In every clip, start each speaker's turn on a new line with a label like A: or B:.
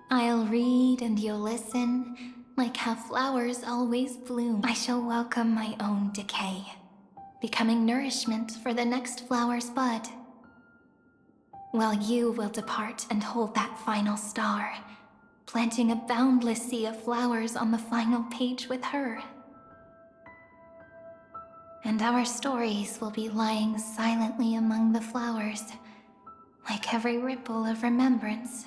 A: I'll read and you'll listen, like how flowers always bloom. I shall welcome my own decay, becoming nourishment for the next flower's bud. While you will depart and hold that final star, planting a boundless sea of flowers on the final page with her. And our stories will be lying silently among the flowers, like every ripple of remembrance.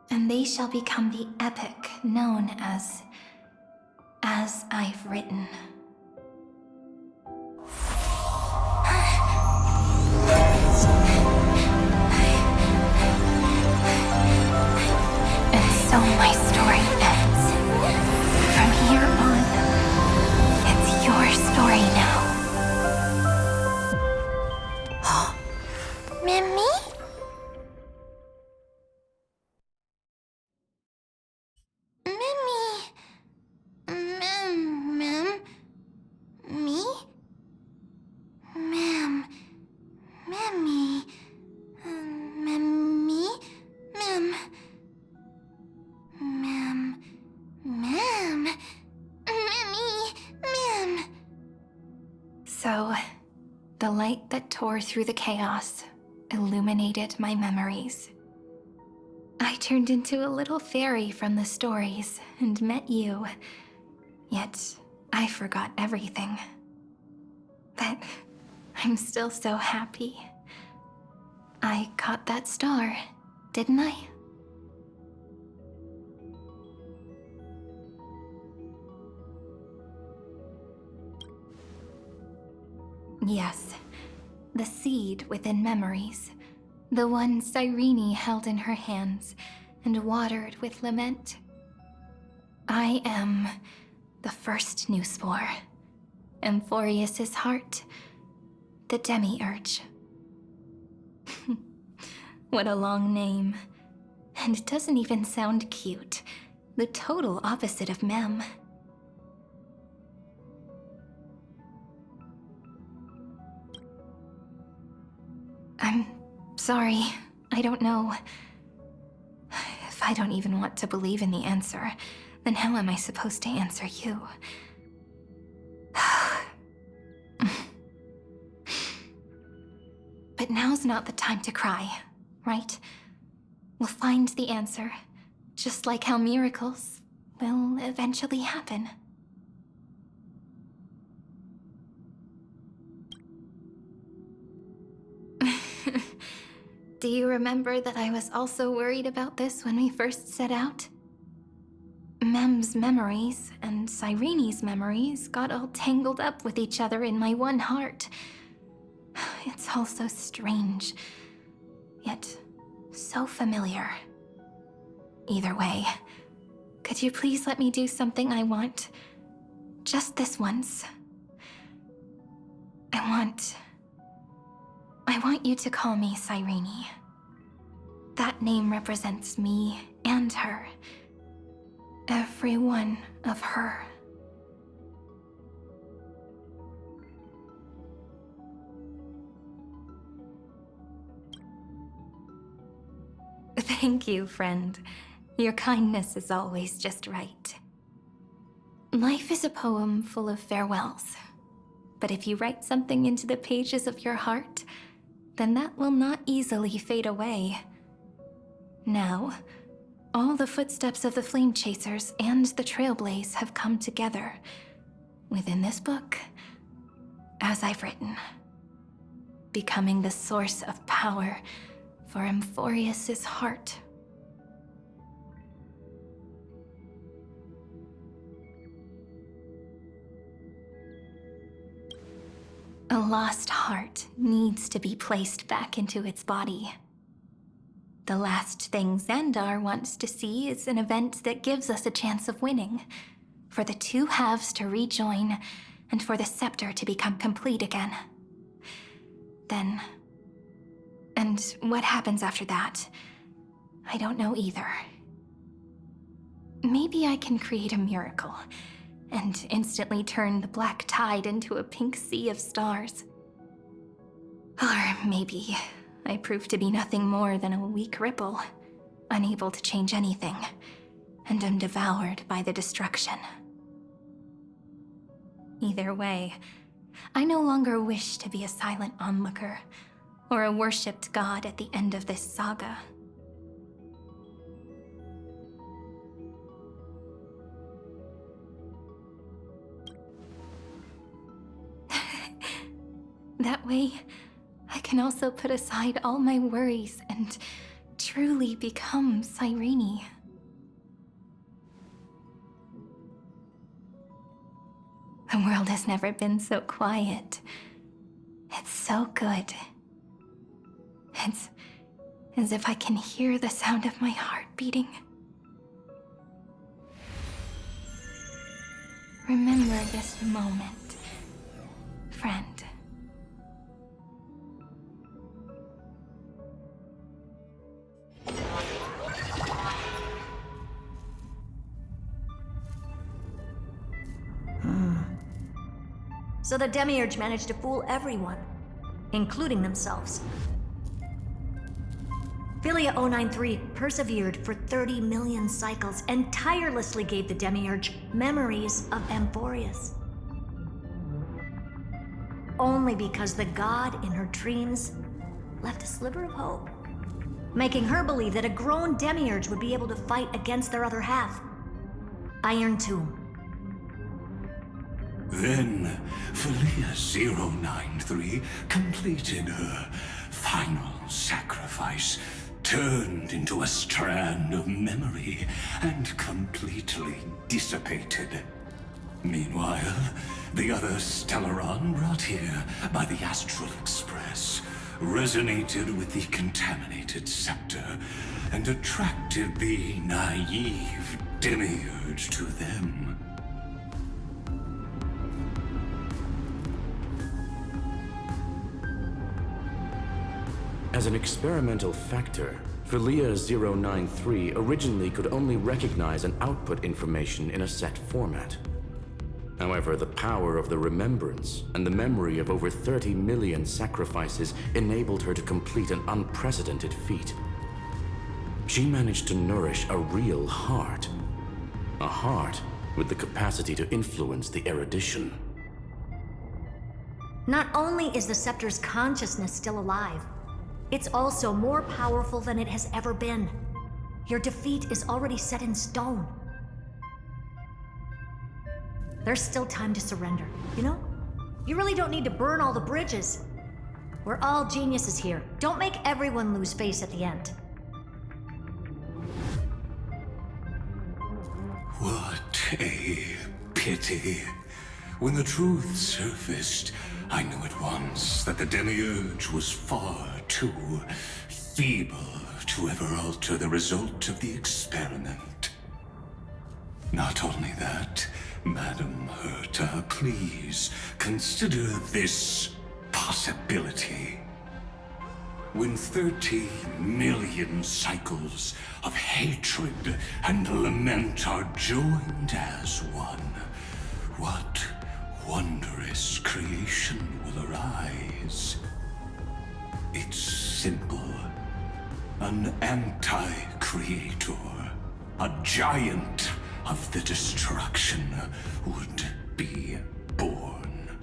A: And they shall become the epic known as I've Written. And so my story ends. From here on, it's your story now. Mimi? So, the light that tore through the chaos illuminated my memories. I turned into a little fairy from the stories and met you, yet I forgot everything. But I'm still so happy. I caught that star, didn't I? Yes, the seed within memories, the one Cyrene held in her hands and watered with lament. I am the first new spore, Amphorius's heart, the demiurge. What a long name. And it doesn't even sound cute. The total opposite of Mem. I'm sorry. I don't know. If I don't even want to believe in the answer, then how am I supposed to answer you? But now's not the time to cry, right? We'll find the answer, just like how miracles will eventually happen. Do you remember that I was also worried about this when we first set out? Mem's memories and Cyrene's memories got all tangled up with each other in my one heart. It's all so strange, yet so familiar. Either way, could you please let me do something I want? Just this once. I want you to call me Cyrene. That name represents me and her. Every one of her. Thank you, friend. Your kindness is always just right. Life is a poem full of farewells. But if you write something into the pages of your heart, then that will not easily fade away. Now, all the footsteps of the Flame Chasers and the Trailblaze have come together within this book, as I've written, becoming the source of power for Amphorius's heart. A lost heart needs to be placed back into its body. The last thing Xandar wants to see is an event that gives us a chance of winning, for the two halves to rejoin, and for the scepter to become complete again. Then... and what happens after that? I don't know either. Maybe I can create a miracle, and instantly turn the black tide into a pink sea of stars. Or maybe I proved to be nothing more than a weak ripple, unable to change anything, and am devoured by the destruction. Either way, I no longer wish to be a silent onlooker, or a worshipped god at the end of this saga. That way, I can also put aside all my worries and truly become Cyrene. The world has never been so quiet. It's so good. It's as if I can hear the sound of my heart beating. Remember this moment, friend.
B: So the Demiurge managed to fool everyone, including themselves. Philia 093 persevered for 30 million cycles and tirelessly gave the Demiurge memories of Amphorius. Only because the god in her dreams left a sliver of hope, making her believe that a grown Demiurge would be able to fight against their other half, Iron Tomb.
C: Then, Philia 093 completed her final sacrifice, turned into a strand of memory, and completely dissipated. Meanwhile, the other Stellaron brought here by the Astral Express resonated with the contaminated scepter and attracted the naive Demiurge to them.
D: As an experimental factor, Philia 093 originally could only recognize and output information in a set format. However, the power of the remembrance and the memory of over 30 million sacrifices enabled her to complete an unprecedented feat. She managed to nourish a real heart. A heart with the capacity to influence the erudition.
B: Not only is the Scepter's consciousness still alive, it's also more powerful than it has ever been. Your defeat is already set in stone. There's still time to surrender, you know? You really don't need to burn all the bridges. We're all geniuses here. Don't make everyone lose face at the end.
C: What a pity. When the truth surfaced, I knew at once that the Demiurge was far too feeble to ever alter the result of the experiment. Not only that, Madam Herta, please consider this possibility. When 30 million cycles of hatred and lament are joined as one, what wondrous creation will arise? It's simple. An anti-creator, a giant of the destruction would be born.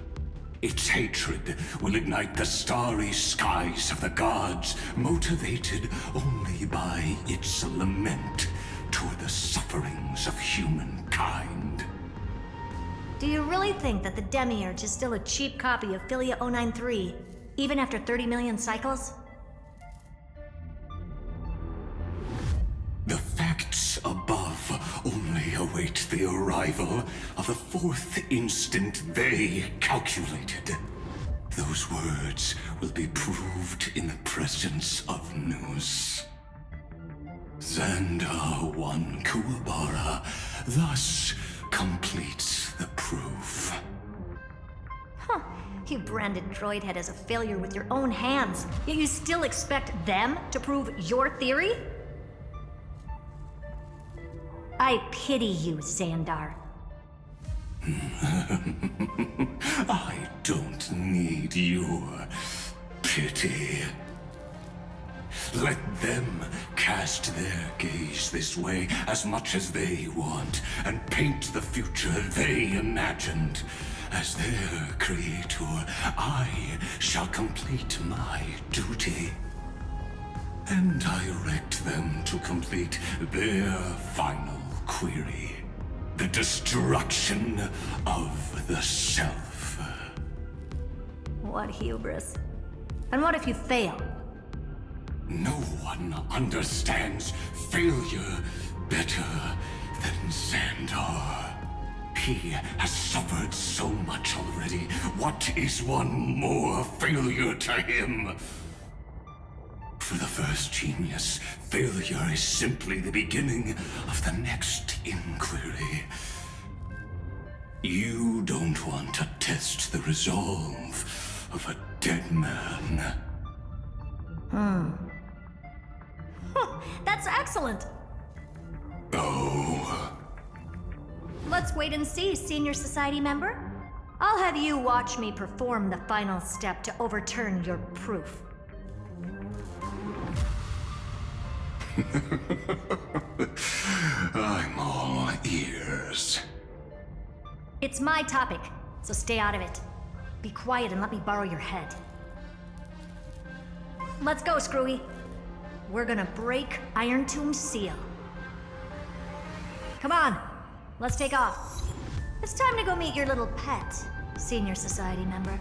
C: Its hatred will ignite the starry skies of the gods, motivated only by its lament toward the sufferings of humankind.
B: Do you really think that the Demiurge is still a cheap copy of Philia 093, even after 30 million cycles?
C: The facts above only await the arrival of the fourth instant they calculated. Those words will be proved in the presence of Nous. Xandar 1 Kuwabara thus completes the proof.
B: Huh. You branded Droidhead as a failure with your own hands, yet you still expect them to prove your theory? I pity you, Xandar.
C: I don't need your pity. Let them cast their gaze this way as much as they want, and paint the future they imagined. As their creator, I shall complete my duty and direct them to complete their final query. The destruction of the self.
B: What hubris. And what if you fail?
C: No one understands failure better than Xandar. He has suffered so much already. What is one more failure to him? For the first genius, failure is simply the beginning of the next inquiry. You don't want to test the resolve of a dead man.
B: That's excellent.
C: Oh.
B: Let's wait and see, Senior Society member. I'll have you watch me perform the final step to overturn your proof.
C: I'm all ears.
B: It's my topic, so stay out of it. Be quiet and let me borrow your head. Let's go, Screwy. We're gonna break Iron Tomb's seal. Come on, let's take off. It's time to go meet your little pet, Senior Society member.